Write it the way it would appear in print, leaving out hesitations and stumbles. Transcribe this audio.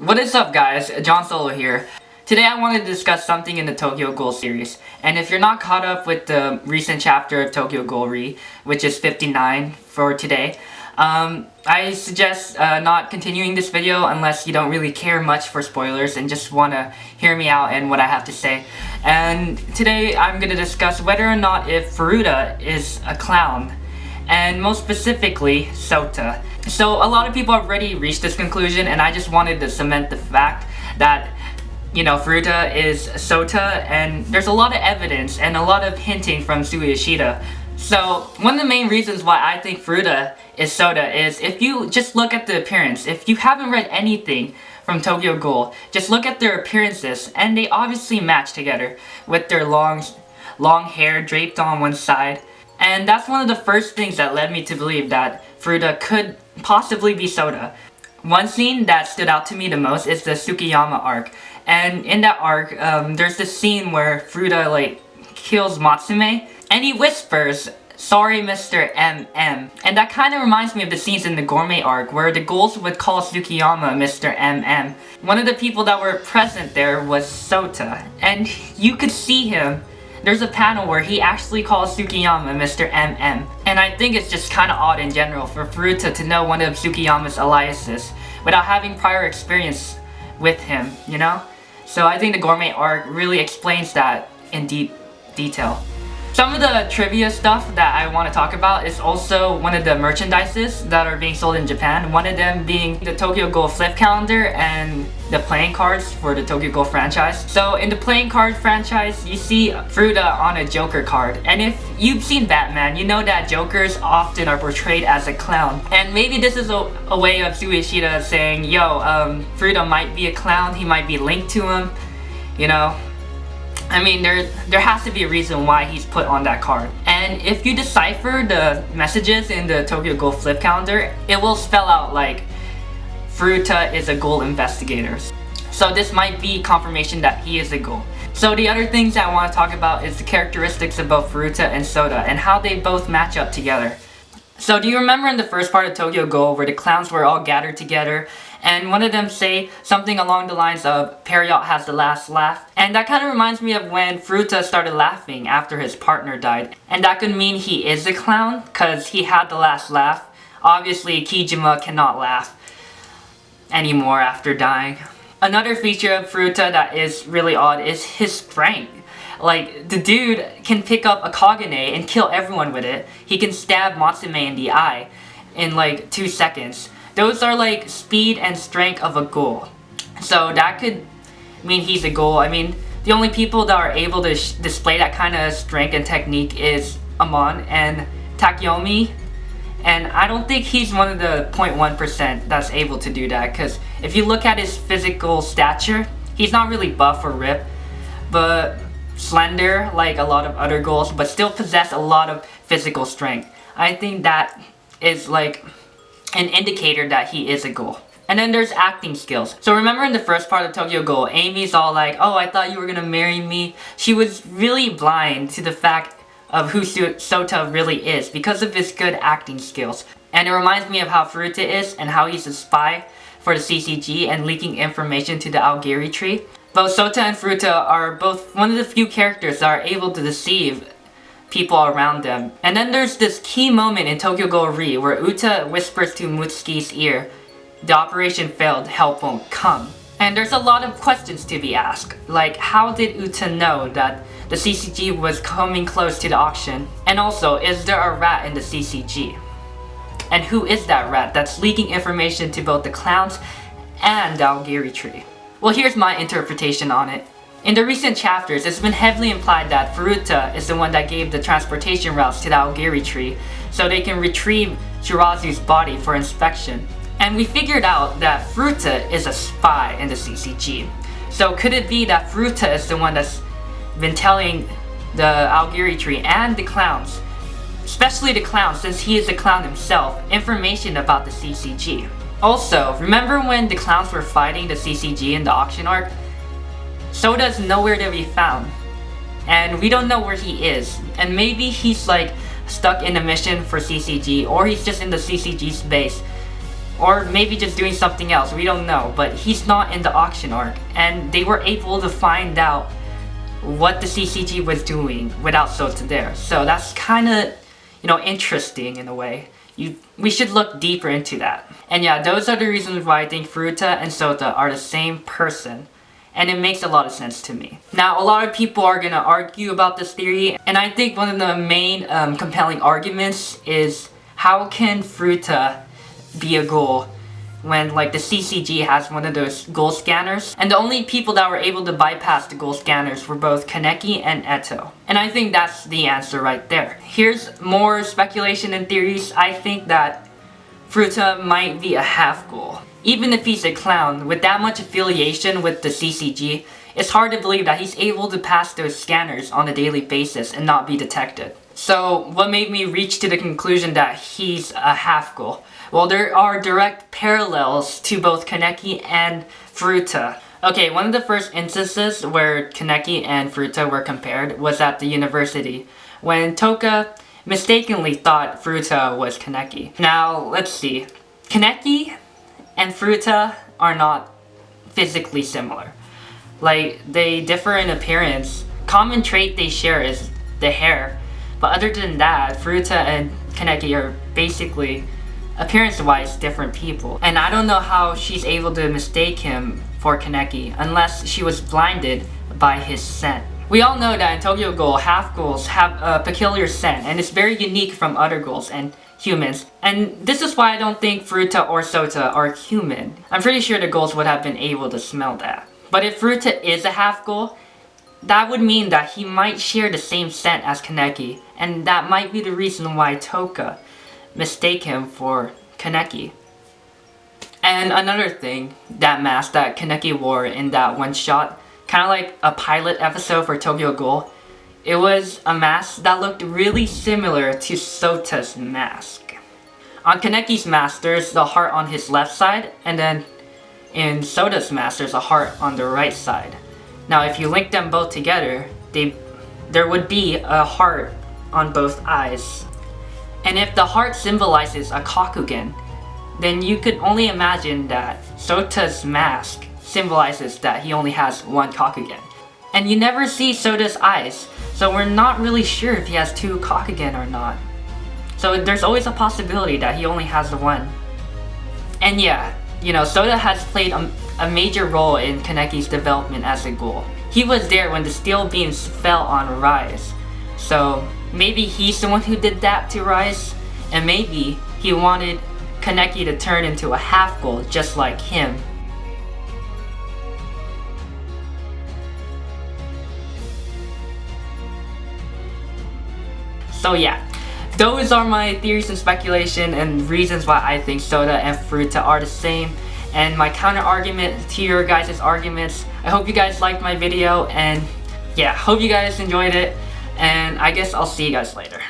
What is up, guys? John Solo here. Today I want to discuss something in the Tokyo Ghoul series. And if you're not caught up with the recent chapter of Tokyo Ghoul Re, which is 59 for today, I suggest not continuing this video unless you don't really care much for spoilers and just want to hear me out and what I have to say. And today I'm going to discuss whether or not if Furuta is a clown, and most specifically, Sota. So a lot of people have already reached this conclusion, and I just wanted to cement the fact that, you know, Furuta is Sota, and there's a lot of evidence and a lot of hinting from Suishida. So one of the main reasons why I think Furuta is Sota is if you just look at the appearance. If you haven't read anything from Tokyo Ghoul, just look at their appearances, and they obviously match together with their long hair draped on one side. And that's one of the first things that led me to believe that Furuta could possibly be Sota. One scene that stood out to me the most is the Tsukiyama arc. And in that arc, there's this scene where Furuta kills Matsume, and he whispers, "Sorry, Mr. MM." And that kind of reminds me of the scenes in the Gourmet arc where the ghouls would call Tsukiyama Mr. MM. One of the people that were present there was Sota, and you could see him. There's a panel where he actually calls Tsukiyama Mr. MM. And I think it's just kind of odd in general for Furuta to know one of Tsukiyama's aliases without having prior experience with him, you know? So I think the Gourmet arc really explains that in deep detail. Some of the trivia stuff that I want to talk about is also one of the merchandises that are being sold in Japan. One of them being the Tokyo Ghoul flip calendar and the playing cards for the Tokyo Ghoul franchise. So in the playing card franchise, you see Furuta on a Joker card. And if you've seen Batman, you know that Jokers often are portrayed as a clown. And maybe this is a way of Suishida saying, yo, Furuta might be a clown, he might be linked to him, you know. I mean, there has to be a reason why he's put on that card. And if you decipher the messages in the Tokyo Ghoul flip calendar, it will spell out like, Furuta is a ghoul investigator. So this might be confirmation that he is a ghoul. So the other things that I want to talk about is the characteristics of both Furuta and Sota and how they both match up together. So do you remember in the first part of Tokyo Ghoul where the clowns were all gathered together and one of them say something along the lines of Period has the last laugh? And that kind of reminds me of when Furuta started laughing after his partner died. And that could mean he is a clown because he had the last laugh. Obviously Kijima cannot laugh anymore after dying. Another feature of Furuta that is really odd is his strength. Like, the dude can pick up a Kagane and kill everyone with it. He can stab Matsume in the eye in like 2 seconds. Those are like speed and strength of a ghoul. So that could mean he's a ghoul. I mean, the only people that are able to display that kind of strength and technique is Amon and Takeyomi. And I don't think he's one of the 0.1% that's able to do that, because if you look at his physical stature, he's not really buff or ripped, but slender like a lot of other ghouls, but still possess a lot of physical strength. I think that is like an indicator that he is a ghoul. And then there's acting skills. So remember in the first part of Tokyo Ghoul, Amy's all like, "Oh, I thought you were gonna marry me." She was really blind to the fact of who Sota really is because of his good acting skills. And it reminds me of how Furuta is and how he's a spy for the CCG and leaking information to the Aogiri tree. Both Sota and Furuta are both one of the few characters that are able to deceive people around them. And then there's this key moment in Tokyo Ghoul Re where Uta whispers to Mutsuki's ear, "The operation failed, help won't come." And there's a lot of questions to be asked, like how did Uta know that the CCG was coming close to the auction? And also, is there a rat in the CCG? And who is that rat that's leaking information to both the clowns and the Aogiri tree? Well, here's my interpretation on it. In the recent chapters, it's been heavily implied that Furuta is the one that gave the transportation routes to the Aogiri tree so they can retrieve Shirazu's body for inspection. And we figured out that Furuta is a spy in the CCG. So could it be that Furuta is the one that's been telling the Aogiri tree and the clowns, especially the clowns since he is a clown himself, information about the CCG? Also, remember when the clowns were fighting the CCG in the auction arc? Sota's nowhere to be found. And we don't know where he is. And maybe he's like stuck in a mission for CCG, or he's just in the CCG's base. Or maybe just doing something else, we don't know. But he's not in the auction arc, and they were able to find out what the CCG was doing without Sota there. So that's kind of, interesting in a way. We should look deeper into that. And yeah, those are the reasons why I think Furuta and Sota are the same person. And it makes a lot of sense to me. Now, a lot of people are gonna argue about this theory, and I think one of the main compelling arguments is, how can Furuta be a ghoul when like the CCG has one of those ghoul scanners? And the only people that were able to bypass the ghoul scanners were both Kaneki and Eto. And I think that's the answer right there. Here's more speculation and theories. I think that Furuta might be a half ghoul. Even if he's a clown, with that much affiliation with the CCG, it's hard to believe that he's able to pass those scanners on a daily basis and not be detected. So what made me reach to the conclusion that he's a half ghoul? Well, there are direct parallels to both Kaneki and Furuta. Okay, one of the first instances where Kaneki and Furuta were compared was at the university, when Toka mistakenly thought Furuta was Kaneki. Now, let's see. Kaneki and Furuta are not physically similar. Like, they differ in appearance. Common trait they share is the hair. But other than that, Furuta and Kaneki are basically, appearance-wise, different people. And I don't know how she's able to mistake him for Kaneki unless she was blinded by his scent. We all know that in Tokyo Ghoul, half ghouls have a peculiar scent, and it's very unique from other ghouls and humans. And this is why I don't think Furuta or Sota are human. I'm pretty sure the ghouls would have been able to smell that. But if Furuta is a half ghoul, that would mean that he might share the same scent as Kaneki, and that might be the reason why Toka mistake him for Kaneki. And another thing, that mask that Kaneki wore in that one shot, kind of like a pilot episode for Tokyo Ghoul, it was a mask that looked really similar to Sota's mask. On Kaneki's mask, there's the heart on his left side, and then in Sota's mask, there's a heart on the right side. Now, if you link them both together, there would be a heart on both eyes. And if the heart symbolizes a Kakugen, then you could only imagine that Sota's mask symbolizes that he only has one Kakugen. And you never see Sota's eyes, so we're not really sure if he has two Kakugen or not. So there's always a possibility that he only has the one. And yeah, Sota has played a major role in Kaneki's development as a ghoul. He was there when the steel beams fell on Rise. So maybe he's the one who did that to Rise, and maybe he wanted Kaneki to turn into a half ghoul just like him. So yeah, those are my theories and speculation and reasons why I think Sota and Furuta are the same, and my counter argument to your guys' arguments. I hope you guys liked my video, and yeah, hope you guys enjoyed it, and I guess I'll see you guys later.